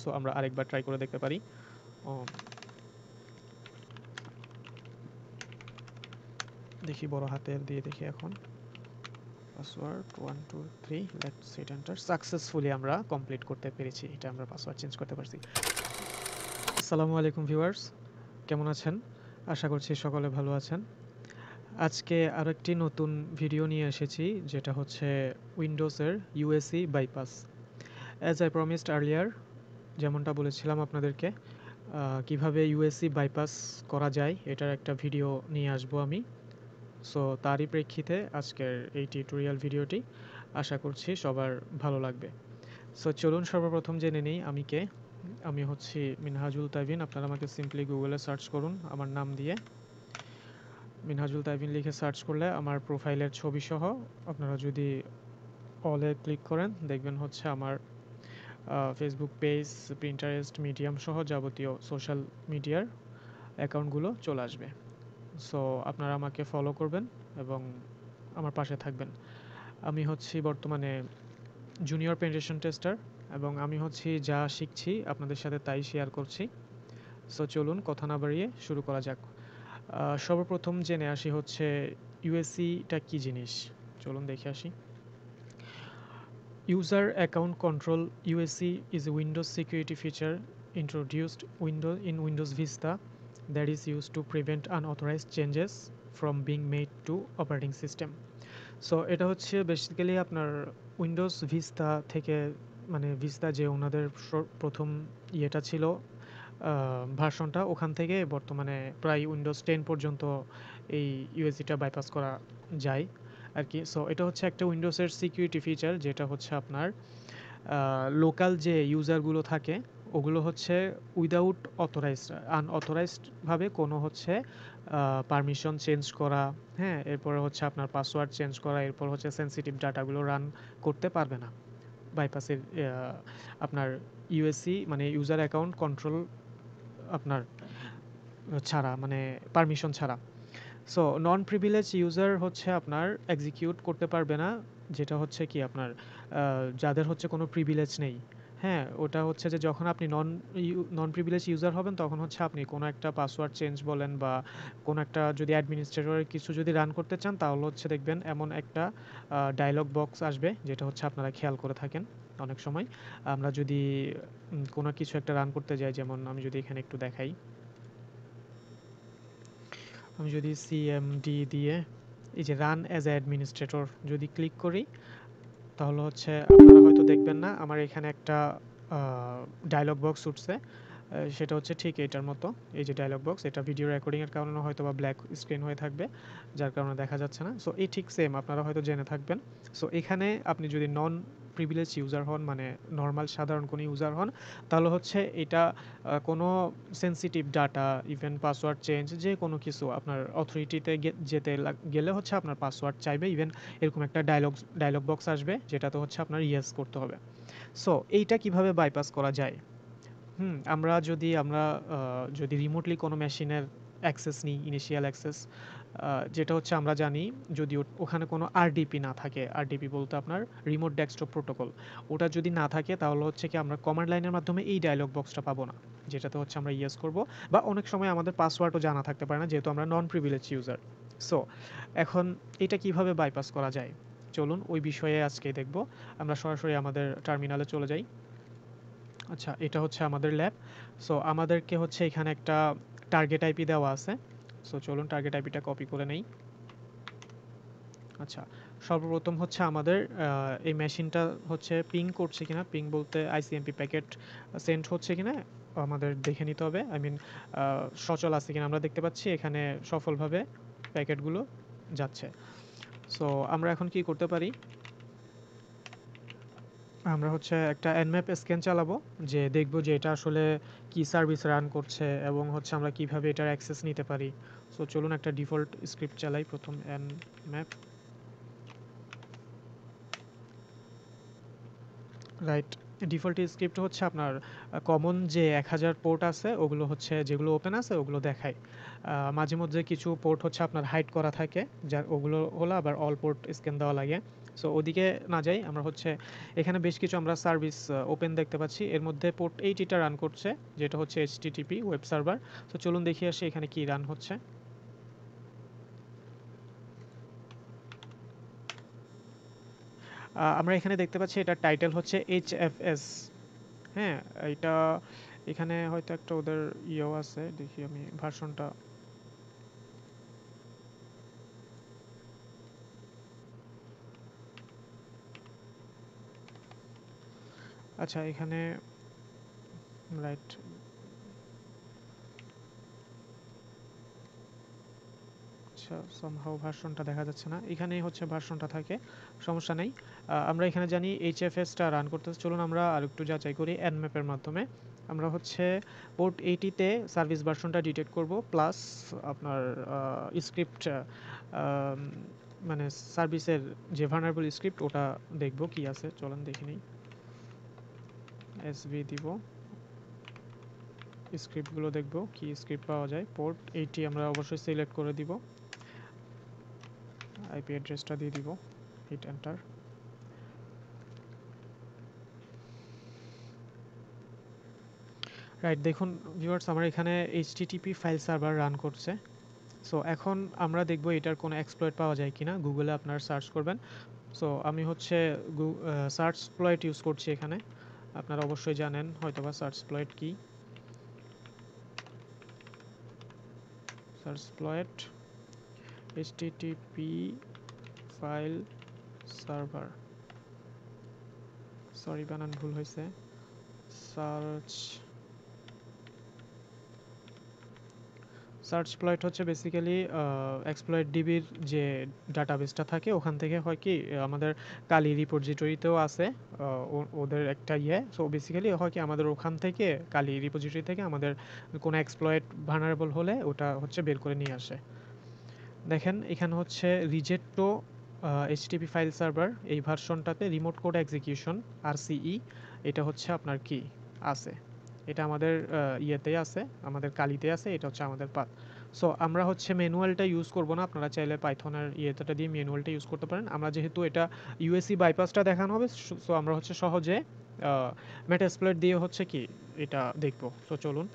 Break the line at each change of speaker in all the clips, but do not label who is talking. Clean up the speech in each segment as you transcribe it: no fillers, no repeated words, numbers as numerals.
So আমরা আরেকবার try করে দেখতে পারি। দেখি বড় হাতের দিয়ে দেখি এখন password 1 2 3 let's hit enter. Successfully আমরা কমপ্লিট করতে পেরেছি, এটা আমরা পাসওয়ার্ড চেঞ্জ করতে পারছি। আসসালামু আলাইকুম ভিউয়ার্স, কেমন আছেন? আশা করছি সকলে ভালো আছেন। আজকে আরেকটি নতুন ভিডিও নিয়ে এসেছি, যেটা হচ্ছে উইন্ডোজের UAC bypass. As I promised earlier, যেমনটা বলেছিলাম আপনাদেরকে, কিভাবে ইউএসি বাইপাস করা যায় এটার একটা ভিডিও নিয়ে আসবো আমি। সো তারই প্রেক্ষিতে আজকের এই টিউটোরিয়াল ভিডিওটি, আশা করছি সবার ভালো লাগবে। সো চলুন সর্বপ্রথম জেনে নিই আমি কে। আমি হচ্ছি মিনহাজুল তাইবিন। আপনারা আমাকে সিম্পলি গুগলে সার্চ করুন আমার নাম দিয়ে। মিনহাজুল তাইবিন লিখে সার্চ করলে আমার প্রোফাইলের ছবি সহ আপনারা যদি অলে ক্লিক করেন, দেখবেন হচ্ছে আমার ফেসবুক পেজ, প্রিন্টারেস্ট, মিডিয়াম সহ যাবতীয় সোশ্যাল মিডিয়ার অ্যাকাউন্টগুলো চলে আসবে। সো আপনারা আমাকে ফলো করবেন এবং আমার পাশে থাকবেন। আমি হচ্ছি বর্তমানে জুনিয়র পেনিট্রেশন টেস্টার এবং আমি হচ্ছি যা শিখছি আপনাদের সাথে তাই শেয়ার করছি। সো চলুন কথা না বাড়িয়ে শুরু করা যাক। সর্বপ্রথম জেনে আসি হচ্ছে ইউএসসিটা কী জিনিস। চলুন দেখে আসি। User Account Control UAC is a Windows security feature introduced in Windows Vista that is used to prevent unauthorized changes from being made to operating system. So এটা হচ্ছে বেসিক্যালি আপনার উইন্ডোজ ভিস্তা থেকে, মানে ভিস্তা যে ওনাদের প্রথম ইয়েটা ছিল, ভার্সনটা, ওখান থেকে বর্তমানে প্রায় উইন্ডোজ 10 পর্যন্ত এই ইউএসজিটা বাইপাস করা যায় আর কি। সো এটা হচ্ছে একটা উইন্ডোজের সিকিউরিটি ফিচার, যেটা হচ্ছে আপনার লোকাল যে ইউজারগুলো থাকে ওগুলো হচ্ছে উইদাউট অথরাইজড, আনঅথরাইজডভাবে কোনো হচ্ছে পারমিশন চেঞ্জ করা, হ্যাঁ, এরপরে হচ্ছে আপনার পাসওয়ার্ড চেঞ্জ করা, এরপর হচ্ছে সেন্সিটিভ ডাটাগুলো রান করতে পারবে না বাইপাসের আপনার ইউএসসি, মানে ইউজার অ্যাকাউন্ট কন্ট্রোল আপনার ছাড়া, মানে পারমিশন ছাড়া। সো নন প্রিভিলেজ ইউজার হচ্ছে আপনার এক্সিকিউট করতে পারবে না, যেটা হচ্ছে কি আপনার যাদের হচ্ছে কোনো প্রিভিলেজ নেই। হ্যাঁ, ওটা হচ্ছে যে যখন আপনি নন প্রিভিলেজ ইউজার হবেন, তখন হচ্ছে আপনি কোনো একটা পাসওয়ার্ড চেঞ্জ বলেন বা কোনো একটা যদি অ্যাডমিনিস্ট্রেটরের কিছু যদি রান করতে চান, তাহলে হচ্ছে দেখবেন এমন একটা ডায়লগ বক্স আসবে, যেটা হচ্ছে আপনারা খেয়াল করে থাকেন অনেক সময়। আমরা যদি কোনো কিছু একটা রান করতে যাই, যেমন আমি যদি এখানে একটু দেখাই, আমি যদি সিএমডি দিয়ে এই যে রান অ্যাজ অ্যাডমিনিস্ট্রেটর যদি ক্লিক করি, তাহলে হচ্ছে আপনারা হয়তো দেখবেন না, আমার এখানে একটা ডায়লগ বক্স উঠছে। সেটা হচ্ছে ঠিক এটার মতো, এই যে ডায়লগ বক্স, এটা ভিডিও রেকর্ডিংয়ের কারণে হয়তো বা ব্ল্যাক স্ক্রিন হয়ে থাকবে, যার কারণে দেখা যাচ্ছে না। সো এই ঠিক সেম আপনারা হয়তো জেনে থাকবেন। সো এখানে আপনি যদি নন প্রিভিলেজ ইউজার হন, মানে নর্মাল সাধারণ কোনো ইউজার হন, তাহলে হচ্ছে এটা কোনো sensitive data, even password change, যে কোনো কিছু আপনার অথরিটিতে যেতে গেলে হচ্ছে আপনার পাসওয়ার্ড চাইবে, ইভেন এরকম একটা ডায়লগ বক্স আসবে, যেটাতে হচ্ছে আপনার ইয়েস করতে হবে। সো এইটা কিভাবে বাইপাস করা যায়? আমরা যদি রিমোটলি কোনো মেশিনের অ্যাক্সেস নিই, ইনিশিয়াল অ্যাক্সেস, যেটা হচ্ছে আমরা জানি, যদি ওখানে কোনো আরডিপি না থাকে, আরডিপি বলতে আপনার রিমোট ডেস্কটপ প্রোটোকল, ওটা যদি না থাকে, তাহলে হচ্ছে কি আমরা কমান্ড লাইনের মাধ্যমে এই ডায়লগ বক্সটা পাবো না, যেটাতে হচ্ছে আমরা ইয়েস করব। বা অনেক সময় আমাদের পাসওয়ার্ডও জানা থাকতে পারে না, যেহেতু আমরা নন প্রিভিলেজ ইউজার। সো এখন এটা কিভাবে বাইপাস করা যায়, চলুন ওই বিষয়ে আজকে দেখব। আমরা সরাসরি আমাদের টার্মিনালে চলে যাই। আচ্ছা, এটা হচ্ছে আমাদের ল্যাব। সো আমাদেরকে হচ্ছে এখানে একটা টার্গেট আইপি দেওয়া আছে। সো চলুন টার্গেট আইপিটা কপি করে নেই। আচ্ছা, সর্বপ্রথম হচ্ছে আমাদের এই মেশিনটা হচ্ছে পিং করছে কিনা, পিং বলতে আইসিএমপি প্যাকেট সেন্ড হচ্ছে কিনা আমাদের দেখে নিতে হবে। আই মিন সচল আছে কিনা। আমরা দেখতে পাচ্ছি এখানে সফলভাবে প্যাকেটগুলো যাচ্ছে। সো আমরা এখন কি করতে পারি, আমরা হচ্ছে একটা nmap স্ক্যান চালাবো, যে দেখব যে এটা আসলে কি সার্ভিস রান করছে এবং হচ্ছে আমরা কিভাবে এটার অ্যাক্সেস নিতে পারি। সো চলুন একটা ডিফল্ট স্ক্রিপ্ট চালাই প্রথম, nmap রাইট ডিফল্ট স্ক্রিপ্ট হচ্ছে আপনার কমন যে 1000 পোর্ট আছে ওগুলো হচ্ছে যেগুলো ওপেন আছে ওগুলো দেখায়। মাঝে মধ্যে কিছু পোর্ট হচ্ছে আপনার হাইড করা থাকে, যার ওগুলো হলো আবার অল পোর্ট স্ক্যান দেওয়া লাগে। সো ওদিকে না যাই, আমরা হচ্ছে এখানে বেশ কিছু আমরা সার্ভিস ওপেন দেখতে পাচ্ছি। এর মধ্যে পোর্ট 80টা রান করছে, যেটা হচ্ছে এইচটিটিপি ওয়েব সার্ভার। তো চলুন দেখি আসি এখানে কি রান হচ্ছে। আমরা এখানে দেখতে পাচ্ছি এটার টাইটেল হচ্ছে এইচএফএস। হ্যাঁ, এটা এখানে হয়তো একটা ওদের ইয়েও আছে, দেখি আমি ভার্সনটা। আচ্ছা এখানে রাইট, আচ্ছা সামহাও ভার্সনটা দেখা যাচ্ছে না, এখানেই হচ্ছে ভার্সনটা থাকে, সমস্যা নেই। আমরা এখানে জানি এইচএফএসটা রান করতেছে। চলুন আমরা আরেকটু যাচাই করি এনম্যাপের মাধ্যমে। আমরা হচ্ছে পোর্ট 80তে সার্ভিস ভার্সনটা ডিটেক্ট করব, প্লাস আপনার স্ক্রিপ্ট মানে সার্ভিসের যে ভার্নারেবল স্ক্রিপ্ট ওটা দেখব কি আছে। চলুন দেখে নিই, এসভি দিব, স্ক্রিপ্টগুলো দেখব কি স্ক্রিপ্ট পাওয়া যায়। পোর্ট 80 আমরা অবশ্যই সিলেক্ট করে দিব, আইপি অ্যাড্রেসটা দিয়ে দিব, হিট এন্টার। রাইট, দেখুন ভিউয়ার্স আমার এখানে এইচটিটিপি ফাইল সার্ভার রান করছে। সো এখন আমরা দেখব এটার কোনো এক্সপ্লয়েট পাওয়া যায় কিনা। গুগলে আপনারা সার্চ করবেন। সো আমি হচ্ছে সার্চ এক্সপ্লয়েট ইউজ করছি এখানে, আপনারা অবশ্যই জানেন হয়তোবা সার্চ এক্সপ্লয়েট কি। Search exploit HTTP file server, sorry বানান ভুল হয়েছে, সার্চ এক্সপ্লয়েট হচ্ছে বেসিক্যালি এক্সপ্লয়েট ডিবির যে ডাটাবেসটা থাকে ওখান থেকে হয় কি আমাদের কালি রিপোজিটরিতেও আছে ওদের একটা ইয়ে। সো বেসিক্যালি হয় কি আমাদের ওখান থেকে কালি রিপোজিটরি থেকে আমাদের কোনো এক্সপ্লয়েট ভার্নারেবল হলে ওটা হচ্ছে বের করে নিয়ে আসে। দেখেন এখানে হচ্ছে রিজেক্টো এইচটিপি ফাইল সার্ভার, এই ভার্সনটাতে রিমোট কোড এক্সিকিউশন আরসিই এটা হচ্ছে আপনার কি আছে, এটা আমাদের ইয়েতেই আছে, আমাদের কালিতে আছে, এটা হচ্ছে আমাদের পাথ। সো আমরা হচ্ছে ম্যানুয়ালটা ইউজ করব না, আপনারা চাইলে পাইথনের ইয়েটা দিয়ে ম্যানুয়ালটা ইউজ করতে পারেন। আমরা যেহেতু এটা ইউএসসি বাইপাসটা দেখানো হবে, সো আমরা হচ্ছে সহজে মেটাস্প্লয়েট দিয়ে হচ্ছে কি এটা দেখব। সো চলুন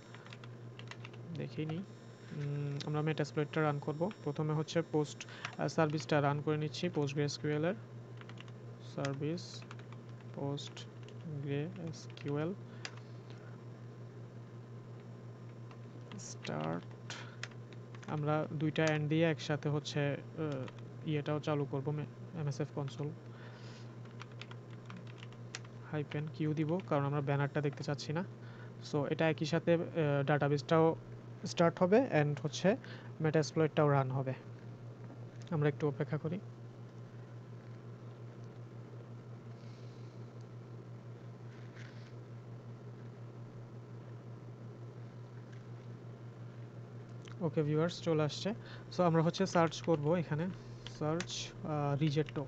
দেখে নিই। আমরা মেটাস্প্লয়েটটা রান করব। প্রথমে হচ্ছে পোস্ট সার্ভিসটা রান করে নিচ্ছি, পোস্টগ্রেসকিউএল এর সার্ভিস, পোস্টগ্রেসকিউএল স্টার্ট। আমরা দুইটা এন্ড দিয়ে একসাথে হচ্ছে ইয়েটাও চালু করব, এমএসএফ কনসোল হাইপেন কিউ দিব, কারণ আমরা ব্যানারটা দেখতে চাচ্ছি না। সো এটা একই সাথে ডাটাবেসটাও স্টার্ট হবে অ্যান্ড হচ্ছে মেটাস্প্লয়েটটাও রান হবে। আমরা একটু অপেক্ষা করি। ওকে ভিউয়ার্স চলে আসছে। সো আমরা হচ্ছে সার্চ করব এখানে, সার্চ রিজেক্টো,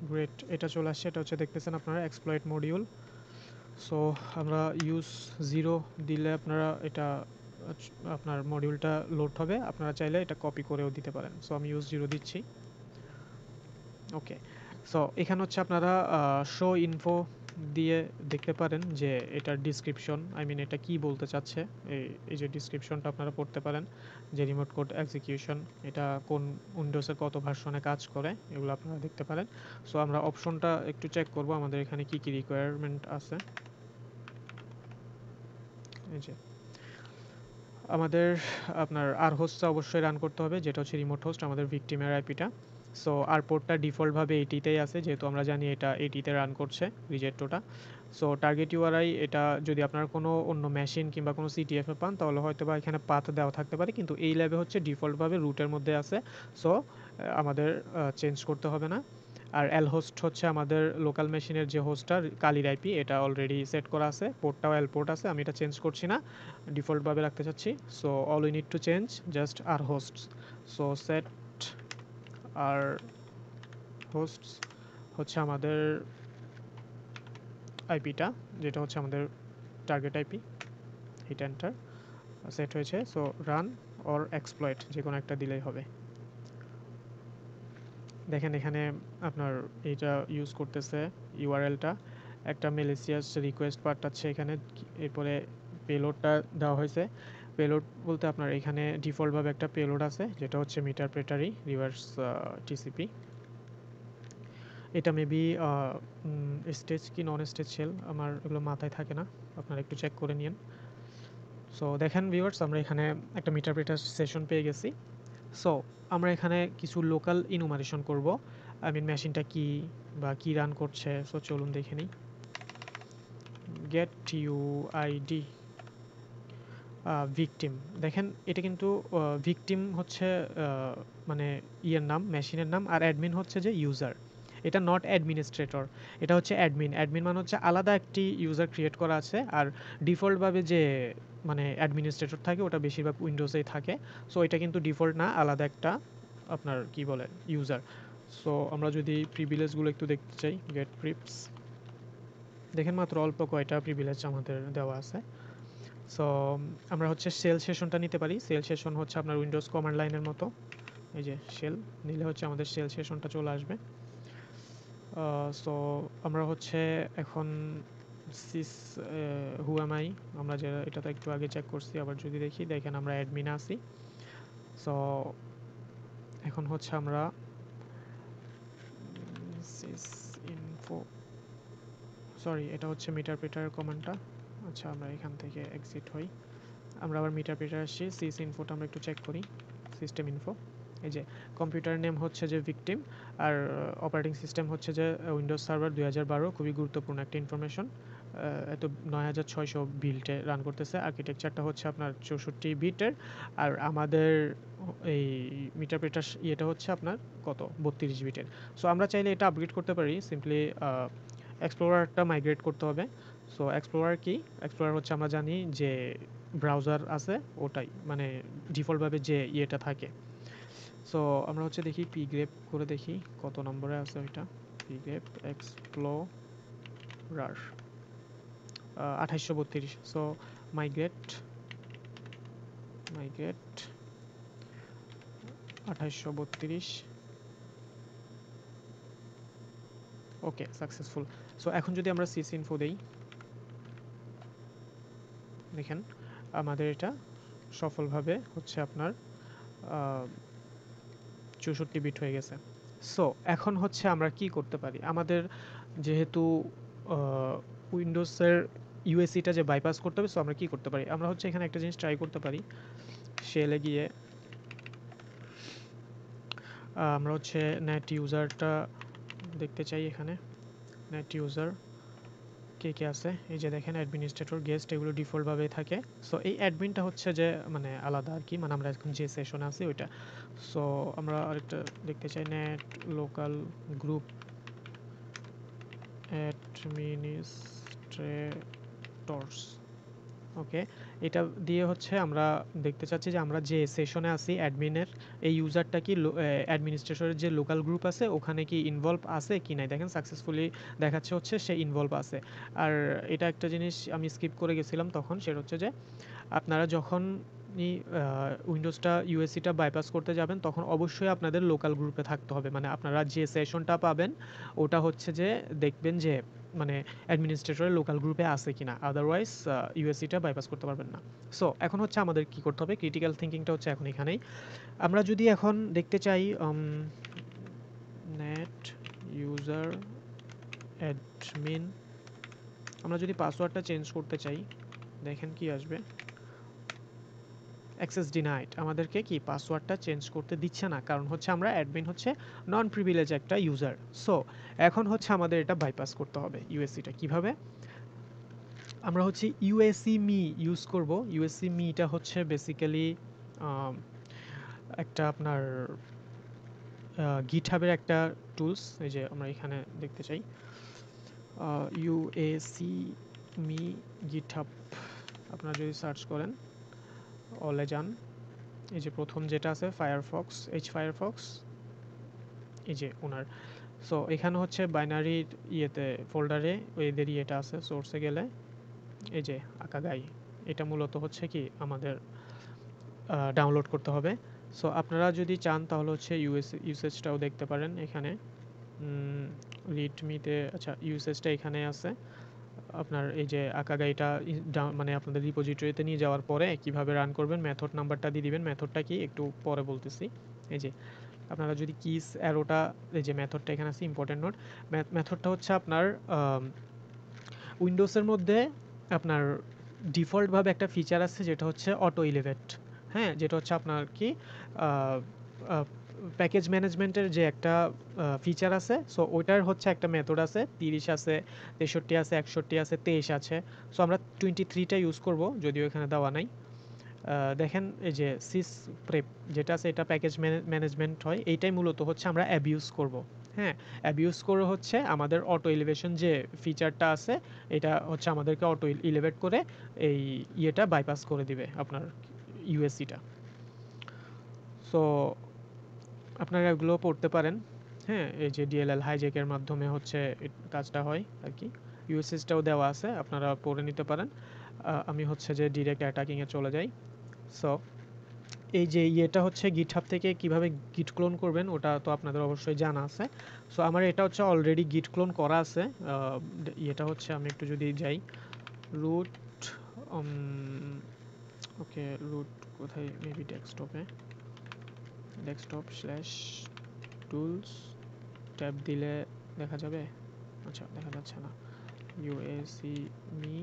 গ্রেট, এটা চলে আসছে। এটা হচ্ছে দেখতেছেন আপনারা এক্সপ্লয়েট মডিউল। সো আমরা ইউজ 0 দিলে আপনারা এটা আপনার মডিউলটা লোড হবে, আপনারা চাইলে এটা কপি করেও দিতে পারেন। সো আমি ইউজ 0 দিচ্ছি। ওকে, সো এখানে হচ্ছে আপনারা শো ইনফো দিয়ে দেখতে পারেন যে এটার ডিসক্রিপশন, আই মিন এটা কি বলতে চাচ্ছে। এই যে ডিসক্রিপশনটা আপনারা পড়তে পারেন, যে রিমোট কোড এক্সিকিউশন এটা কোন উইন্ডোজের কত ভার্সনে কাজ করে এগুলো আপনারা দেখতে পারেন। সো আমরা অপশনটা একটু চেক করব আমাদের এখানে কি কি রিকোয়ারমেন্ট আছে। এই যে আমাদের আপনার আর হোস্টটা অবশ্যই রান করতে হবে, যেটা হচ্ছে রিমোট হোস্ট আমাদের ভিকটিমের আইপিটা। সো আর পোর্টটা ডিফল্টভাবে এইটিতেই আছে, যেহেতু আমরা জানি এটা এইটিতে রান করছে রিজেক্টোটা। সো টার্গেট ইউআরআই এটা যদি আপনার কোনো অন্য মেশিন কিংবা কোনো সিটিএফ এ পান তাহলে হয়তো বা এখানে পাথ দেওয়া থাকতে পারে, কিন্তু এই ল্যাবে হচ্ছে ডিফল্টভাবে রুটের মধ্যে আছে। সো আমাদের চেঞ্জ করতে হবে না। আর এল হোস্ট হচ্ছে আমাদের লোকাল মেশিনের যে হোস্টটা কালির আইপি, এটা অলরেডি সেট করা আছে, পোর্টটাও এল পোর্ট আছে, আমি এটা চেঞ্জ করছি না, ডিফল্টভাবে রাখতে চাচ্ছি। So all we need to change just R hosts. So set R hosts হচ্ছে আমাদের আইপিটা, যেটা হচ্ছে আমাদের target IP. Hit enter, set হয়েছে। সো রান অর এক্সপ্লয়েট যে কোনো একটা দিলেই হবে। দেখেন এখানে আপনার এইটা ইউজ করতেছে ইউআরএলটা, একটা মেলিসিয়াস রিকোয়েস্ট পাঠাচ্ছে এখানে, এরপরে পেলোডটা দেওয়া হয়েছে। পেলোড বলতে আপনার এখানে ডিফল্টভাবে একটা পেলোড আছে যেটা হচ্ছে মিটারপ্রেটারি রিভার্স টিসিপি। এটা মেবি স্টেজ কি নন স্টেজ শেল, আমার এগুলো মাথায় থাকে না, আপনারা একটু চেক করে নিন। সো দেখেন ভিউয়ার্স, আমরা এখানে একটা মিটারপ্রেটার সেশন পেয়ে গেছি। সো আমরা এখানে কিছু লোকাল ইনুমারেশন করব, আই মিন মেশিনটা কি বা কি রান করছে। সো চলুন দেখে নিই। গেট ইউআইডি ভিকটিম, দেখেন এটা কিন্তু ভিকটিম হচ্ছে মানে ইয়ের নাম, মেশিনের নাম, আর অ্যাডমিন হচ্ছে যে ইউজার। এটা নট অ্যাডমিনিস্ট্রেটর, এটা হচ্ছে অ্যাডমিন। অ্যাডমিন মানে হচ্ছে আলাদা একটি ইউজার ক্রিয়েট করা আছে, আর ডিফল্টভাবে যে মানে অ্যাডমিনিস্ট্রেটর থাকে ওটা বেশিরভাগ উইন্ডোজেই থাকে। সো এটা কিন্তু ডিফল্ট না, আলাদা একটা আপনার কি বলে ইউজার। সো আমরা যদি প্রিভিলেজগুলো একটু দেখতে চাই, গেট প্রিপস, দেখেন মাত্র অল্প কয়টা প্রিভিলেজ আমাদের দেওয়া আছে। সো আমরা হচ্ছে সেল সেশনটা নিতে পারি। সেল সেশন হচ্ছে আপনার উইন্ডোজ কমান্ড লাইনের মতো, এই যে সেল নিলে হচ্ছে আমাদের সেল সেশনটা চলে আসবে। সো আমরা হচ্ছে এখন সিস হুয়ামাই, আমরা যে এটা তো একটু আগে চেক করছি, আবার যদি দেখি, দেখেন আমরা অ্যাডমিন আছি। সো এখন হচ্ছে আমরা সিস ইনফো, সরি এটা হচ্ছে মিটারপ্রেটার কমান্ডটা। আচ্ছা আমরা এখান থেকে এক্সিট হই, আমরা আবার মিটারপ্রেটার আসছি। সিস ইনফোটা আমরা একটু চেক করি, সিস্টেম ইনফো, এই যে কম্পিউটার নেম হচ্ছে যে ভিকটিম, আর অপারেটিং সিস্টেম হচ্ছে যে উইন্ডোজ সার্ভার 2012, খুবই গুরুত্বপূর্ণ একটা ইনফরমেশন। এত 9600 বিল্টে রান করতেছে। আর্কিটেকচারটা হচ্ছে আপনার 64 বিটের, আর আমাদের এই মিটারপ্রেটার ইয়েটা হচ্ছে আপনার কত 32 বিটের। সো আমরা চাইলে এটা আপগ্রেড করতে পারি, সিম্পলি এক্সপ্লোরারটা মাইগ্রেট করতে হবে। সো এক্সপ্লোরার কি, এক্সপ্লোরার হচ্ছে আমরা জানি যে ব্রাউজার আছে ওটাই, মানে ডিফল্টভাবে যে ইয়েটা থাকে। সো আমরা হচ্ছে দেখি পি গ্রেপ করে দেখি কত নম্বরে আছে ওইটা। P grape explorer 2832। So migrate 2832, ওকে সাকসেসফুল। সো এখন যদি আমরা সিস ইনফো দেই, দেখেন আমাদের এটা সফলভাবে হচ্ছে আপনার 64 বিট হয়ে গেছে। সো এখন হচ্ছে আমরা কি করতে পারি, আমাদের যেহেতু উইন্ডোজের ইউএসিটা যে বাইপাস করতে হবে, সো আমরা কি করতে পারি, আমরা হচ্ছে এখানে একটা জিনিস ট্রাই করতে পারি। শেলে গিয়ে আমরা হচ্ছে নেট ইউজারটা দেখতে চাই, এখানে নেট ইউজার কে কে আছে, এই যে দেখেন অ্যাডমিনিস্ট্রেটর, গেস্ট, এগুলো ডিফল্টভাবে থাকে। সো এই অ্যাডমিনটা হচ্ছে যে মানে আলাদা আর কি, মানে আমরা এখন যে সেশনে আছি ওইটা। সো আমরা আরেকটা দেখতে চাই, নেট লোকাল গ্রুপ অ্যাডমিনিস্ট্রেটরস, ওকে। এটা দিয়ে হচ্ছে আমরা দেখতে চাচ্ছি যে আমরা যে সেশনে আছি অ্যাডমিনের, এই ইউজারটা কি অ্যাডমিনিস্ট্রেটরের যে লোকাল গ্রুপ আছে ওখানে কি ইনভলভ আছে কি নাই, দেখেন সাকসেসফুলি দেখাচ্ছে হচ্ছে সে ইনভলভ আছে। আর এটা একটা জিনিস আমি স্কিপ করে গেছিলাম তখন, সেটা হচ্ছে যে আপনারা যখন উইন্ডোজটা ইউএসসিটা বাইপাস করতে যাবেন তখন অবশ্যই আপনাদের লোকাল গ্রুপে থাকতে হবে, মানে আপনারা যে সেশনটা পাবেন ওটা হচ্ছে যে দেখবেন যে মানে অ্যাডমিনিস্ট্রেটরের লোকাল গ্রুপে আছে কিনা, আদারওয়াইজ ইউএসসিটা বাইপাস করতে পারবেন না। সো এখন হচ্ছে আমাদের কি করতে হবে, ক্রিটিক্যাল থিঙ্কিংটা হচ্ছে এখন এখানেই। আমরা যদি এখন দেখতে চাই নেট ইউজার অ্যাডমিন, আমরা যদি পাসওয়ার্ডটা চেঞ্জ করতে চাই, দেখেন কি আসবে, অ্যাক্সেস ডিনাইড, আমাদেরকে কি পাসওয়ার্ডটা চেঞ্জ করতে দিচ্ছে না, কারণ হচ্ছে আমরা অ্যাডমিন হচ্ছে নন প্রিভিলেজ একটা ইউজার। সো এখন হচ্ছে আমাদের এটা বাইপাস করতে হবে ইউএসসিটা কিভাবে, আমরা হচ্ছে ইউএসসি মি ইউজ করব। ইউএসসি মিটা হচ্ছে বেসিক্যালি একটা আপনার গিটহাবের একটা টুলস, এই যে আমরা এখানে দেখতে চাই ইউএসসি মি গিটহাব, আপনারা যদি সার্চ করেন অলে যান, এই যে প্রথম যেটা আছে ফায়ারফক্স, ফায়ারফক্স, এই যে ওনার। সো এখানে হচ্ছে বাইনারির ইয়েতে ফোল্ডারে এদের ইয়েটা আছে, সোর্সে গেলে এই যে আকাগাই, এটা মূলত হচ্ছে কি আমাদের ডাউনলোড করতে হবে। সো আপনারা যদি চান তাহলে হচ্ছে ইউসেজটাও দেখতে পারেন এখানে। রিডমিতে আচ্ছা ইউসেজটা এখানে আছে। আপনার এই যে আকাগাইটা মানে আপনাদের রিপোজিটরিতে নিয়ে যাওয়ার পরে কিভাবে রান করবেন, মেথড নাম্বারটা দিয়ে দিবেন। মেথডটা কি একটু পরে বলতেছি। এই যে আপনারা যদি কিস অ্যারোটা, এই যে মেথডটা এখানে আছে ইম্পর্টেন্ট নোট। মেথডটা হচ্ছে আপনার উইন্ডোজের মধ্যে আপনার ডিফল্টভাবে একটা ফিচার আছে যেটা হচ্ছে অটো ইলেভেট। হ্যাঁ, যেটা হচ্ছে আপনার কি প্যাকেজ ম্যানেজমেন্টের যে একটা ফিচার আছে, সো ওইটার হচ্ছে একটা মেথড আছে, 30 আছে, 63 আছে, 61 আছে, 23 আছে। সো আমরা 23টা ইউজ করব, যদিও এখানে দেওয়া নাই। দেখেন এই যে সিস প্রেপ যেটা আছে, এটা প্যাকেজ ম্যানেজমেন্ট হয়, এইটাই মূলত হচ্ছে আমরা অ্যাবিউজ করব। হ্যাঁ, অ্যাবিউজ করে হচ্ছে আমাদের অটো এলিভেশন যে ফিচারটা আছে, এটা হচ্ছে আমাদেরকে অটো ইলেভেট করে এই ইয়েটা বাইপাস করে দিবে আপনার ইউএসসিটা। সো আপনারা এগুলো পড়তে পারেন। হ্যাঁ, এই যে ডিএলএল হাইজ্যাকের মাধ্যমে হচ্ছে কাজটা হয় আর কি। ইউএসএসটাও দেওয়া আছে, আপনারা পড়ে নিতে পারেন। আমি হচ্ছে যে ডিরেক্ট অ্যাটাকিংয়ে চলে যাই। সো এই যে ইয়েটা হচ্ছে গিটহাব থেকে কিভাবে গিট ক্লোন করবেন ওটা তো আপনাদের অবশ্যই জানা আছে। সো আমার এটা হচ্ছে অলরেডি গিট ক্লোন করা আছে। ইয়েটা হচ্ছে আমি একটু যদি যাই রুট, ওকে রুট কোথায়, মেবি ডেস্কটপে, ডেস্কটপ স্ল্যাশ টুলস ট্যাব দিলে দেখা যাবে। আচ্ছা দেখা যাচ্ছে না, ইউএসি মি,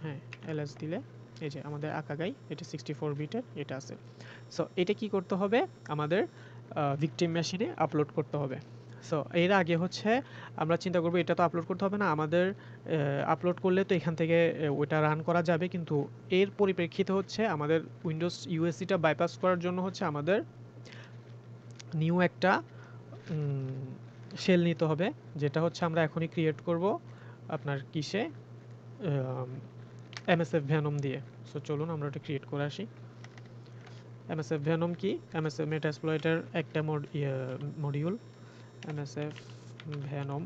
হ্যাঁ এলএস দিলে এই যে আমাদের আকাগাই, এটা 64 বিটের এটা আছে। সো এটা কি করতে হবে, আমাদের ভিকটিম মেশিনে আপলোড করতে হবে। সো এর আগে হচ্ছে আমরা চিন্তা করবো এটা তো আপলোড করতে হবে না আমাদের, আপলোড করলে তো এখান থেকে ওটা রান করা যাবে, কিন্তু এর পরিপ্রেক্ষিতে হচ্ছে আমাদের উইন্ডোজ ইউএসসিটা বাইপাস করার জন্য হচ্ছে আমাদের নিউ একটা শেল নিতে হবে, যেটা হচ্ছে আমরা এখনই ক্রিয়েট করব আপনার কিসে, এমএসএফ ভ্যানম দিয়ে। সো চলুন আমরা ওটা ক্রিয়েট করে আসি। এমএসএফ ভ্যানম কি, এমএসএফ মেটাসপ্লয়েটার একটা module, MSF Venom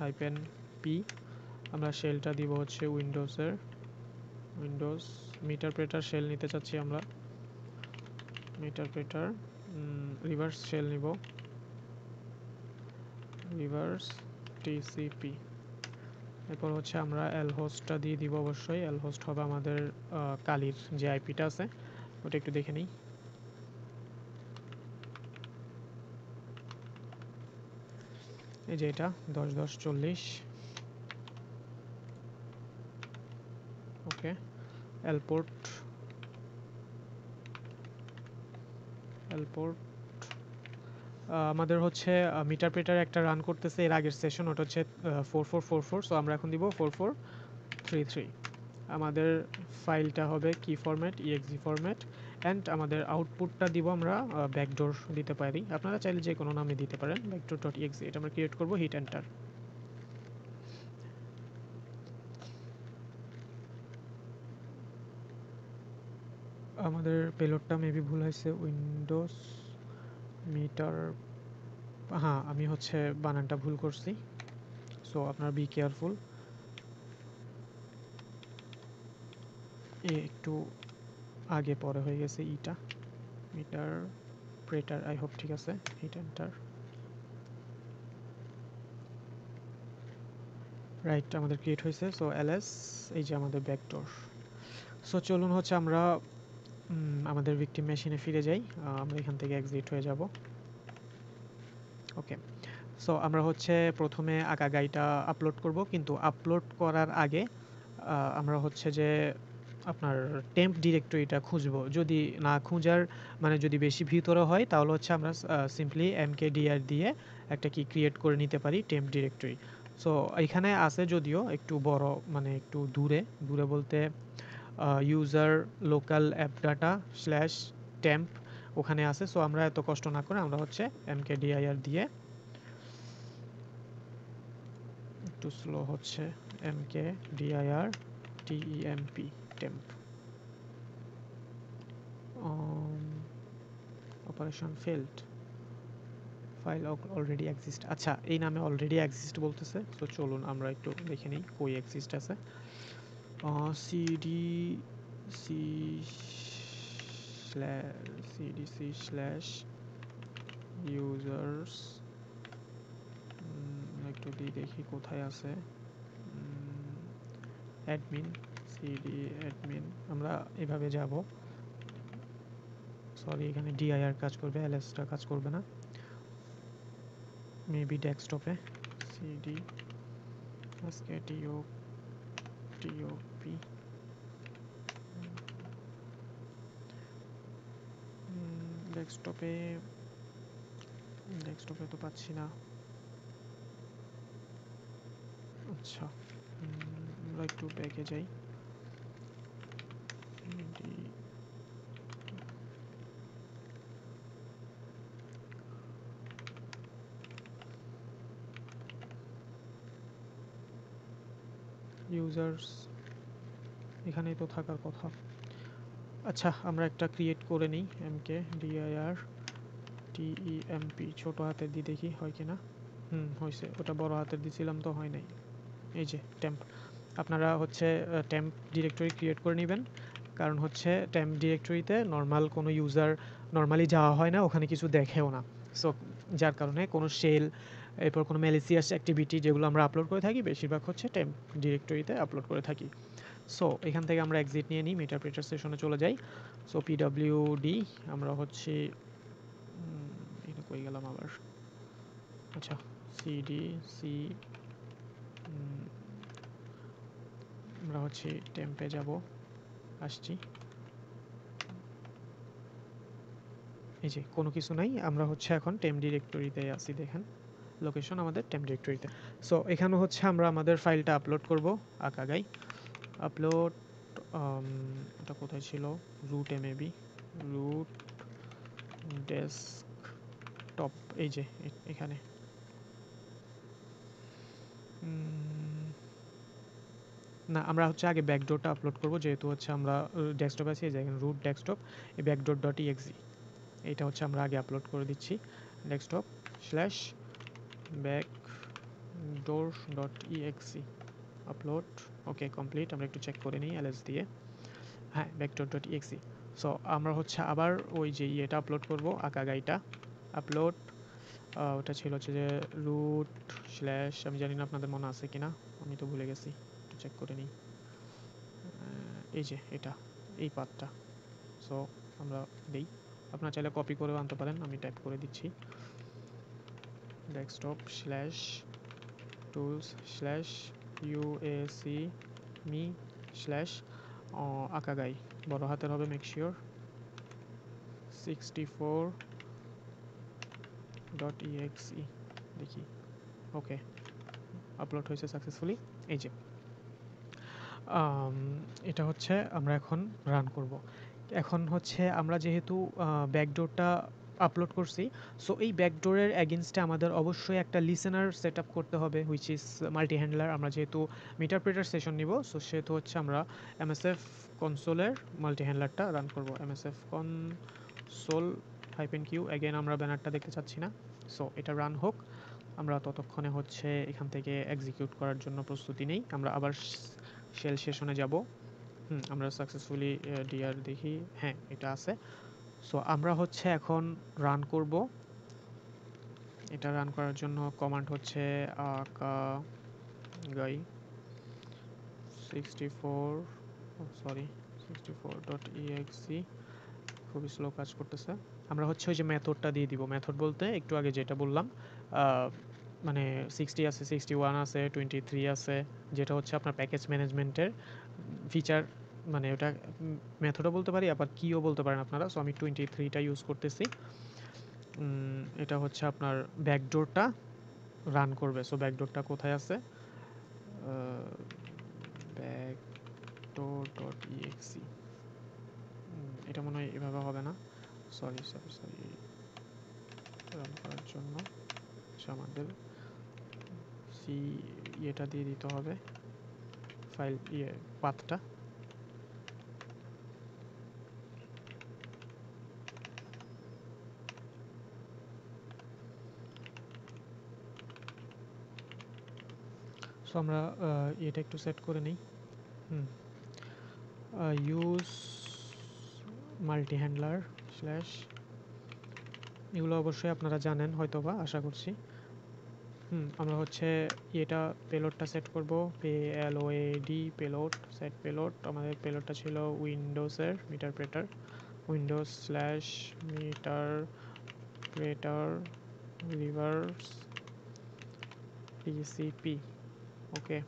hyphen P. আমরা শেলটা দিব হচ্ছে উইন্ডোজের, উইন্ডোজ মিটারপ্রেটার শেল নিতে চাচ্ছি আমরা, মিটারপ্রেটার রিভার্স শেল নিব, রিভার্স টিসিপি। এরপর হচ্ছে আমরা এল হোস্টটা দিয়ে দিব, অবশ্যই এল হোস্ট হবে আমাদের কালির যে আইপিটা আছে ওটা একটু দেখে নিই। এই যে এটা 10.10.40, ওকে। এলপোর্ট, এলপোর্ট আমাদের হচ্ছে মিটারপ্রেটার একটা রান করতেছে এর আগের সেশন, ওটা হচ্ছে 4444। সো আমরা এখন দিব 4433। আমাদের ফাইলটা হবে কি ফরম্যাট, ইএক্সি ফরম্যাট। অ্যান্ড আমাদের আউটপুটটা দিব আমরা ব্যাকডোর দিতে পারি, আপনারা চাইলে যে কোনো নামে দিতে পারেন, ব্যাকডোর ডট ইএক্সি। এটা আমরা ক্রিয়েট করব, হিট এন্টার। আমাদের পেলোডটা মেবি ভুল হয়েছে, উইন্ডোজ মিটার, হ্যাঁ আমি হচ্ছে বানানটা ভুল করছি, সো আপনারা বি কেয়ারফুল। একটু আগে পরে হয়ে গেছে ইটা, মিটার প্রেটার, আই হোপ ঠিক আছে, হিট এন্টার। রাইট, আমাদের ক্রিয়েট হয়েছে। সো এলএস, এই যে আমাদের ব্যাকডোর। সো চলুন হচ্ছে আমরা আমাদের ভিকটিম মেশিনে ফিরে যাই, আমরা এখান থেকে এক্সিট হয়ে যাব। ওকে, সো আমরা হচ্ছে প্রথমে আকাগাইটা আপলোড করব, কিন্তু আপলোড করার আগে আমরা হচ্ছে যে আপনার টেম্প ডিরেক্টরিটা খুঁজবো। যদি না খুঁজার মানে যদি বেশি ভিতরে হয় তাহলে হচ্ছে আমরা সিম্পলি mkdir দিয়ে একটা কি ক্রিয়েট করে নিতে পারি টেম্প ডিরেক্টরি। সো এখানে আছে যদিও একটু বড়, মানে একটু দূরে, দূরে বলতে user local app data slash temp ওখানে আছে। সো আমরা এত কষ্ট না করে আমরা হচ্ছে mkdir দিয়ে, একটু স্লো হচ্ছে, mkdir temp operation failed, file already exist. আচ্ছা, এই নামে অলরেডি এক্সিস্ট বলতেছে, তো চলুন আমরা একটু দেখে নিই কই এক্সিস্ট আছে। CD C CDC slash users, একটু দিয়ে দেখি কোথায় আছে। অ্যাডমিন, সিডি অ্যাডমিন, আমরা এভাবে যাব। সরি, এখানে ডিআইআর কাজ করবে, এলএসটা কাজ করবে না। মেবি ডেস্কটপে সিডি আজকে টিওপি ডেস্কটপে তো পাচ্ছি না। আচ্ছা, আমরা একটু ব্যাকে যাই। ইউজার্স এখানেই তো থাকার কথা। আচ্ছা, আমরা একটা ক্রিয়েট করে নিই, এমকে ডিআইআর টিইএমপি ছোট হাতের দিয়ে দেখি হয় কিনা। হয়েছে, ওটা বড় হাতের দিছিলাম তো হয় নাই। এই যে টেম্প, আপনারা হচ্ছে টেম্প ডিরেক্টরি ক্রিয়েট করে নেবেন, কারণ হচ্ছে টেম্প ডিরেক্টরিতে নর্মাল কোনো ইউজার নর্মালি যাওয়া হয় না, ওখানে কিছু দেখেও না। সো যার কারণে কোনো শেল, এরপর কোনো ম্যালিসিয়াস অ্যাক্টিভিটি যেগুলো আমরা আপলোড করে থাকি বেশিরভাগ হচ্ছে টেম্প ডিরেক্টরিতে আপলোড করে থাকি। সো এখান থেকে আমরা এক্সিট নিয়ে নিই, মেটাপ্রেটার সেশনে চলে যাই। সো পিডব্লিউডি আমরা হচ্ছে এটা কই গেলাম আবার। আচ্ছা, সিডি সি আমরা হচ্ছে টেম্পে যাব, আসছি। এই যে কোনো কিছু নাই, আমরা হচ্ছে এখন টেম্প ডিরেক্টরিতে আছি, দেখেন লোকেশন আমাদের টেম্প ডিরেক্টরিতে। সো এখানে হচ্ছে আমরা আমাদের ফাইলটা আপলোড করব। আকাগাই আপলোড, এটা কোথায় ছিল, রুটে মেবি, রুট ডেস্কটপ, এই যে এখানে। না, আমরা হচ্ছে আগে ব্যাকডোরটা আপলোড করব, যেহেতু হচ্ছে আমরা ডেস্কটপ আছি। এই যে এখানে রুট ডেস্কটপ, এই ব্যাকডোর ডট ইএক্সি, এটা হচ্ছে আমরা আগে আপলোড করে দিচ্ছি। Desktop slash backdoor dot EXE upload. Okay, complete. আমরা একটু চেক করে নিই এলএস দিয়ে। হ্যাঁ, ব্যাকডোর ডট ইএক্সি। সো আমরা হচ্ছে আবার ওই যে ইয়েটা আপলোড করব, আকাগাইটা আপলোড। ওটা ছিল হচ্ছে যে রুট স্ল্যাশ, আমি জানি না আপনাদের মনে আছে কিনা, আমি তো ভুলে গেছি, একটু চেক করে নিই। এই যে এটা, এই পাথটা। সো আমরা দেই, আপনারা চাইলে কপি করেও আনতে পারেন, আমি টাইপ করে দিচ্ছি। Desktop slash tools slash UAC me slash Akagi, বড় হাতের হবে, মেক শিওর 64.exe, দেখি। ওকে, আপলোড হয়েছে সাকসেসফুলি। এই যে এটা হচ্ছে আমরা এখন রান করব। এখন হচ্ছে আমরা যেহেতু ব্যাকডোরটা আপলোড করছি, সো এই ব্যাকডোরের এগেইনস্টে আমাদের অবশ্যই একটা লিসেনার সেট আপ করতে হবে, হুইচ ইজ মাল্টি হ্যান্ডলার। আমরা যেহেতু মিটারপ্রেটার সেশন নিব, সো সেহেতু হচ্ছে আমরা এমএসএফ কনসোলের মাল্টি হ্যান্ডলারটা রান করব। MSF console hyphen Q, again আমরা ব্যানারটা দেখতে চাচ্ছি না। সো এটা রান হোক, আমরা ততক্ষণে হচ্ছে এখান থেকে এক্সিকিউট করার জন্য প্রস্তুতি নেই। আমরা আবার শেল সেশনে যাব। আমরা সাকসেসফুলি ডিআর দেখি, হ্যাঁ এটা আছে। সো আমরা হচ্ছে এখন রান করব। এটা রান করার জন্য কমান্ড হচ্ছে আকাগাই 64.exe, খুবই স্লো কাজ করতেছে। আমরা হচ্ছে ওই যে মেথডটা দিয়ে দিব। মেথড বলতে একটু আগে যেটা বললাম, মানে 60 আছে, 61 আছে, 23 আছে, যেটা হচ্ছে আপনার প্যাকেজ ম্যানেজমেন্টের ফিচার, মানে ওটা মেথডও বলতে পারি, আবার কিও বলতে পারেন আপনারা। সো আমি 23টা ইউজ করতেছি। এটা হচ্ছে আপনার ব্যাকডোরটা রান করবে। সো ব্যাকডোরটা কোথায় আছে, ব্যাকডোর ডট ইএক্সি, এটা মনে হয় এভাবে হবে না, সরি সরি সরি, রান করার জন্য আমাদের সি ইয়েটা দিয়ে দিতে হবে, ফাইল পাথটা। সো আমরা এটা একটু সেট করে নিই। ইউজ মাল্টি হ্যান্ডলার স্ল্যাশ, এগুলো অবশ্যই আপনারা জানেন হয়তোবা, আশা করছি। আমরা হচ্ছে এটা পেলোডটা সেট করব, পেলোড পেলোড সেট পেলোড। আমাদের পেলোডটা ছিল উইন্ডোজের মিটারপ্রেটার, উইন্ডোজ স্ল্যাশ মিটারপ্রেটার রিভার্স টিসিপি। ওকে,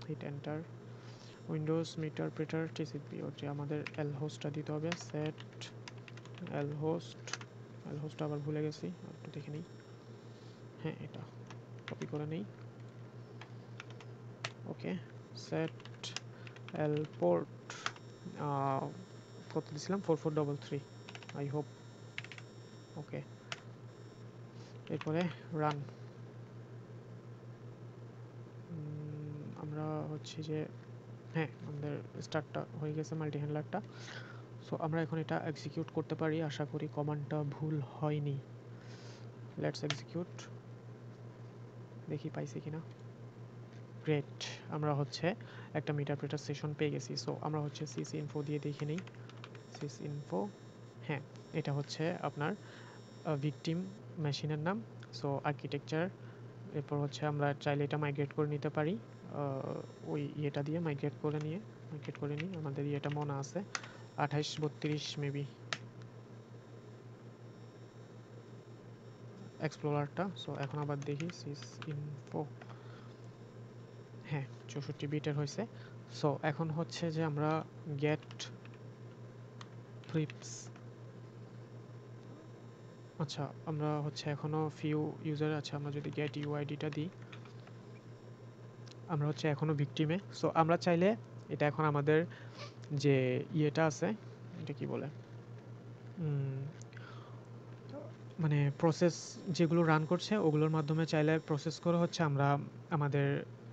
হিট এন্টার। উইন্ডোজ মিটারপ্রেটার টিসিপি, ওটা আমাদের এল হোস্টটা দিতে হবে। সেট এল হোস্ট, এল হোস্ট আবার ভুলে গেছি, একটু দেখে নিই। হ্যাঁ, এটা কপি করে নেই। ওকে, সেট এল পোর্ট কত দিছিলাম, 4433, আই হোপ। ওকে, এরপরে রান। আমরা হচ্ছে যে হ্যাঁ, আমাদের স্টার্টটা হয়ে গেছে মাল্টি হ্যান্ডলারটা। সো আমরা এখন এটা এক্সিকিউট করতে পারি, আশা করি কমান্ডটা ভুল হয়নি। লেটস এক্সিকিউট, দেখি পাইছি কিনা। গ্রেট, আমরা হচ্ছে একটা মিটারপ্রেটার সেশন পেয়ে গেছি। সো আমরা হচ্ছে সিস ইনফো দিয়ে দেখে নিই। সিস ইনফো, হ্যাঁ, এটা হচ্ছে আপনার ভিকটিম মেশিনের নাম। সো আর্কিটেকচার, এরপর হচ্ছে আমরা চাইলে এটা মাইগ্রেট করে নিতে পারি, ওই ইয়েটা দিয়ে মাইগ্রেট করে নিই। আমাদের ইয়েটা মনে আছে 2832 মেবি এক্সপ্লোরারটা। সো এখন আবার দেখি সিস ইনফো, হ্যাঁ 64 বিটের হয়েছে। সো এখন হচ্ছে যে আমরা গেট ফ্লিপস, আচ্ছা আমরা হচ্ছে এখনো ফিউ ইউজার আছে। আমরা যদি গেট ইউআইডিটা দিই, আমরা হচ্ছে এখনো ভিকটিমে। সো আমরা চাইলে এটা এখন আমাদের যে ইয়েটা আছে, এটা কি বলে, মানে প্রসেস যেগুলো রান করছে ওগুলোর মাধ্যমে চাইলে প্রসেস করে হচ্ছে আমরা আমাদের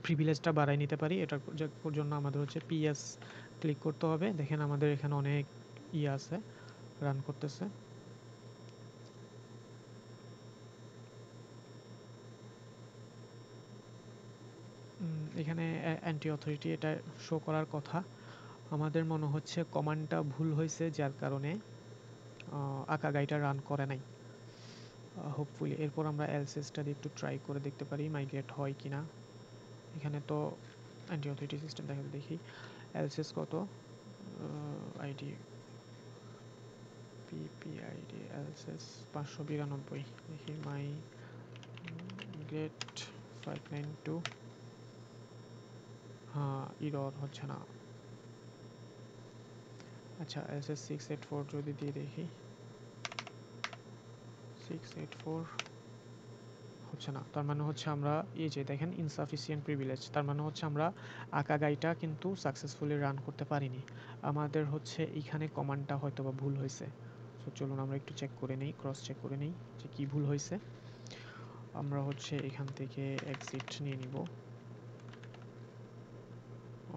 প্রিভিলেজটা বাড়াই নিতে পারি। এটার জন্য আমাদের হচ্ছে পিএস ক্লিক করতে হবে। দেখেন আমাদের এখানে অনেক ইয়ে আছে, রান করতেছে। এখানে অ্যান্টি অথরিটি এটা শো করার কথা। আমাদের মনে হচ্ছে কমান্ডটা ভুল হয়েছে, যার কারণে আকাগাইটা রান করে নাই হোপফুলি। এরপর আমরা এলসিএসটা দিয়ে একটু ট্রাই করে দেখতে পারি মাইগ্রেট হয় কিনা। এখানে তো অ্যান্টি অথরিটি সিস্টেম দেখাতে, দেখি এলসিএস কত, আইডি পিপিআইডি এলসিএস 592, দেখি মাইগ্রেট 592, হ্যাঁ ইরর হচ্ছে না। আচ্ছা এলসিএস 684 যদি দিয়ে দেখি, 684 হচ্ছে না। তার মানে হচ্ছে আমরা এই যে দেখেন ইনসাফিসিয়েন্ট প্রিভিলেজ, তার মানে হচ্ছে আমরা আকাগাইটা কিন্তু সাকসেসফুলি রান করতে পারিনি। আমাদের হচ্ছে এইখানে কমান্ডটা হয়তো বা ভুল হয়েছে। সো চলুন আমরা একটু চেক করে নেই, ক্রস চেক করে নেই যে কি ভুল হয়েছে। আমরা হচ্ছে এখান থেকে এক্সিট নিয়ে নিব।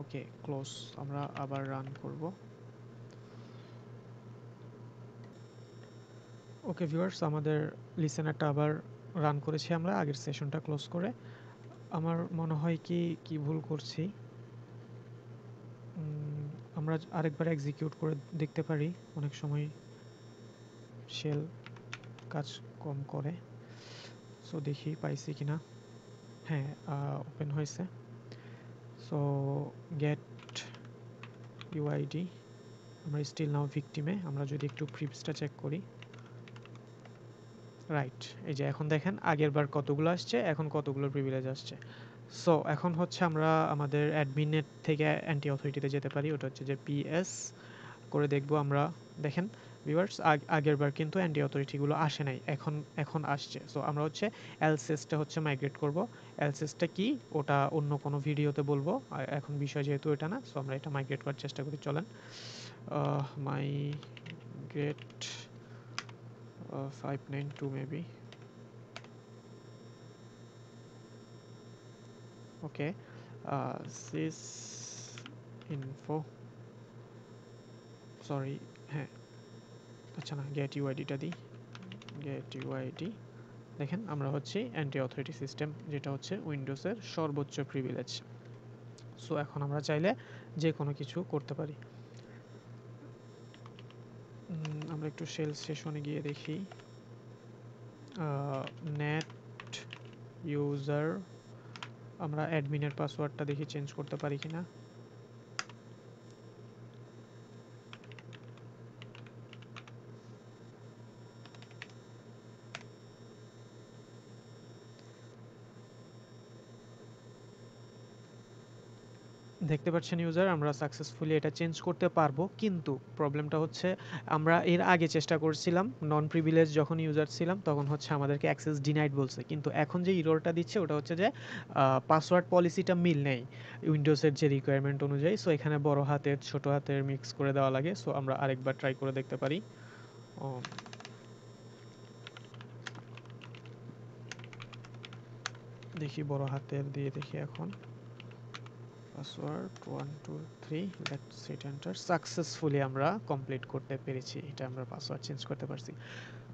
ওকে ক্লোজ, আমরা আবার রান করব। ওকে ভিউয়ার্স, আমাদের লিসেনারটা আবার রান করেছি আমরা আগের সেশনটা ক্লোজ করে। আমার মনে হয় কি কি ভুল করছি, আমরা আরেকবার এক্সিকিউট করে দেখতে পারি, অনেক সময় শেল কাজ কম করে। সো দেখি পাইছি কিনা। হ্যাঁ ওপেন হয়েছে। সো গেট ইউআইডি, আমরা স্টিল নাও ভিকটিমে। আমরা যদি একটু প্রিভিলেজটা চেক করি, রাইট, এই যে এখন দেখেন আগের বার কতগুলো আসছে, এখন কতগুলো প্রিভিলেজ আসছে। সো এখন হচ্ছে আমরা আমাদের অ্যাডমিনের থেকে অ্যান্টি অথরিটিতে যেতে পারি, ওটা হচ্ছে যে পিএস করে দেখব আমরা। দেখেন ভিউয়ার্স, আগের বার কিন্তু অ্যান্টি অথরিটিগুলো আসে নাই, এখন আসছে। সো আমরা হচ্ছে এলসিএসটা হচ্ছে মাইগ্রেট করব। এলসিএসটা কি ওটা অন্য কোনো ভিডিওতে বলবো, এখন বিষয় যেহেতু এটা না। সো আমরা এটা মাইগ্রেট করার চেষ্টা করি, চলেন। Migrate 592 maybe. Okay, sys info, sorry, হ্যাঁ আচ্ছা না, গেট ইউআইডিটা দিই। গেট ইউআইডি দেখেন আমরা হচ্ছে অ্যান্টি অথরিটি সিস্টেম, যেটা হচ্ছে উইন্ডোজের সর্বোচ্চ প্রিভিলেজ। সো এখন আমরা চাইলে যে কোনো কিছু করতে পারি। আমরা একটু শেল সেশনে গিয়ে দেখি নেট ইউজার, আমরা অ্যাডমিনের পাসওয়ার্ডটা দেখি চেঞ্জ করতে পারি কিনা। দেখতে পাচ্ছেন ইউজার, আমরা সাকসেসফুলি এটা চেঞ্জ করতে পারবো, কিন্তু প্রবলেমটা হচ্ছে আমরা এর আগে চেষ্টা করছিলাম নন প্রিভিলেজ যখন ইউজার ছিলাম তখন হচ্ছে আমাদেরকে অ্যাক্সেস ডিনাইড বলছে, কিন্তু এখন যে ইররটা দিচ্ছে ওটা হচ্ছে যে পাসওয়ার্ড পলিসিটা মিল নেই উইন্ডোজের যে রিকোয়ারমেন্ট অনুযায়ী। সো এখানে বড় হাতের ছোট হাতের মিক্স করে দেওয়া লাগে। সো আমরা আরেকবার ট্রাই করে দেখতে পারি। দেখি বড় হাতের দিয়ে দেখি এখন password 1 2 3 let's hit enter. Successfully আমরা কমপ্লিট করতে পেরেছি, এটা আমরা পাসওয়ার্ড চেঞ্জ করতে পারছি।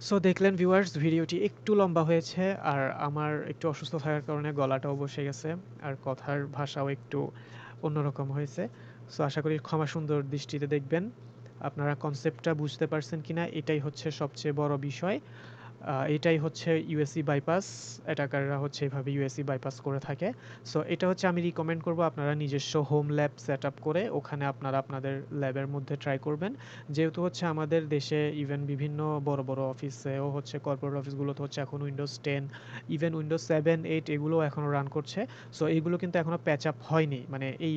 সো দেখলেন ভিউয়ার্স, ভিডিওটি একটু লম্বা হয়েছে, আর আমার একটু অসুস্থ থাকার কারণে গলাটাও বসে গেছে, আর কথার ভাষাও একটু অন্যরকম হয়েছে। সো আশা করি ক্ষমা সুন্দর দৃষ্টিতে দেখবেন। আপনারা কনসেপ্টটা বুঝতে পারছেন কিনা এটাই হচ্ছে সবচেয়ে বড় বিষয়। এটাই হচ্ছে ইউএসসি বাইপাস, অ্যাটাকাররা হচ্ছে এভাবে ইউএসসি বাইপাস করে থাকে। সো এটা হচ্ছে আমি রিকমেন্ড করব আপনারা নিজস্ব হোম ল্যাব সেট আপ করে ওখানে আপনারা আপনাদের ল্যাবের মধ্যে ট্রাই করবেন। যেহেতু হচ্ছে আমাদের দেশে ইভেন বিভিন্ন বড় বড় অফিসেও হচ্ছে কর্পোরেট অফিসগুলোতে হচ্ছে এখন উইন্ডোজ 10, ইভেন উইন্ডোজ 7 8 এগুলোও এখনও রান করছে। সো এইগুলো কিন্তু এখনও প্যাচ আপ হয়নি, মানে এই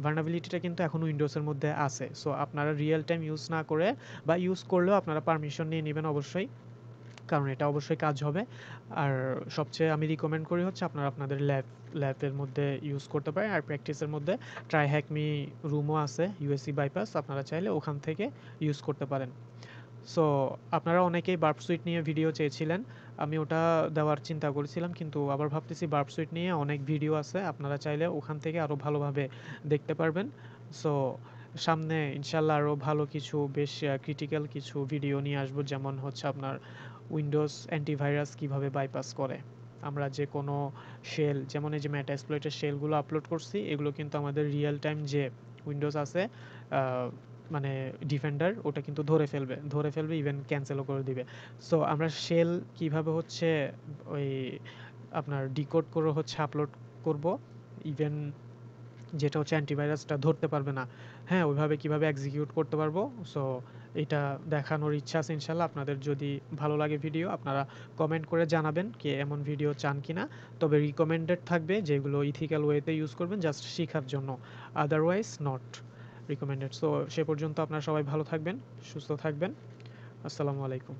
ভার্নাবিলিটিটা কিন্তু এখন উইন্ডোজের মধ্যে আছে। সো আপনারা রিয়েল টাইম ইউজ না করে, বা ইউজ করলেও আপনারা পারমিশন নিয়ে নেবেন অবশ্যই, কারণ এটা অবশ্যই কাজ হবে। আর সবচেয়ে আমি রিকমেন্ড করি হচ্ছে আপনারা আপনাদের ল্যাবের মধ্যে ইউজ করতে পারেন। আর প্র্যাকটিসের মধ্যে ট্রাই হ্যাকমি রুমও আছে ইউএসসি বাইপাস, আপনারা চাইলে ওখান থেকে ইউজ করতে পারেন। সো আপনারা অনেকেই বার্ব সুইট নিয়ে ভিডিও চেয়েছিলেন, আমি ওটা দেওয়ার চিন্তা করেছিলাম, কিন্তু আবার ভাবতেছি বার্ব সুইট নিয়ে অনেক ভিডিও আছে, আপনারা চাইলে ওখান থেকে আরও ভালোভাবে দেখতে পারবেন। সো সামনে ইনশাল্লাহ আরও ভালো কিছু বেশ ক্রিটিক্যাল কিছু ভিডিও নিয়ে আসবো, যেমন হচ্ছে আপনার উইন্ডোজ অ্যান্টিভাইরাস কিভাবে বাইপাস করে। আমরা যে কোনো শেল, যেমন এই যে মেটাএক্সপ্লয়েটের শেলগুলো আপলোড করছি, এগুলো কিন্তু আমাদের রিয়েল টাইম যে উইন্ডোজ আছে মানে ডিফেন্ডার, ওটা কিন্তু ধরে ফেলবে ইভেন ক্যান্সেলও করে দিবে। সো আমরা শেল কিভাবে হচ্ছে ওই আপনার ডিকোড করে হচ্ছে আপলোড করব, ইভেন যেটা হচ্ছে অ্যান্টিভাইরাসটা ধরতে পারবে না, হ্যাঁ ওইভাবে কিভাবে এক্সিকিউট করতে পারবো। সো এটা দেখানোর ইচ্ছা আছে ইনশাল্লাহ। আপনাদের যদি ভালো লাগে ভিডিও, আপনারা কমেন্ট করে জানাবেন কে এমন ভিডিও চান কিনা। তবে রিকমেন্ডেড থাকবে যেগুলো ইথিক্যাল ওয়েতে ইউজ করবেন জাস্ট শেখার জন্য, আদারওয়াইজ নট রিকমেন্ডেড। সো সে পর্যন্ত আপনারা সবাই ভালো থাকবেন, সুস্থ থাকবেন। আসসালামু আলাইকুম।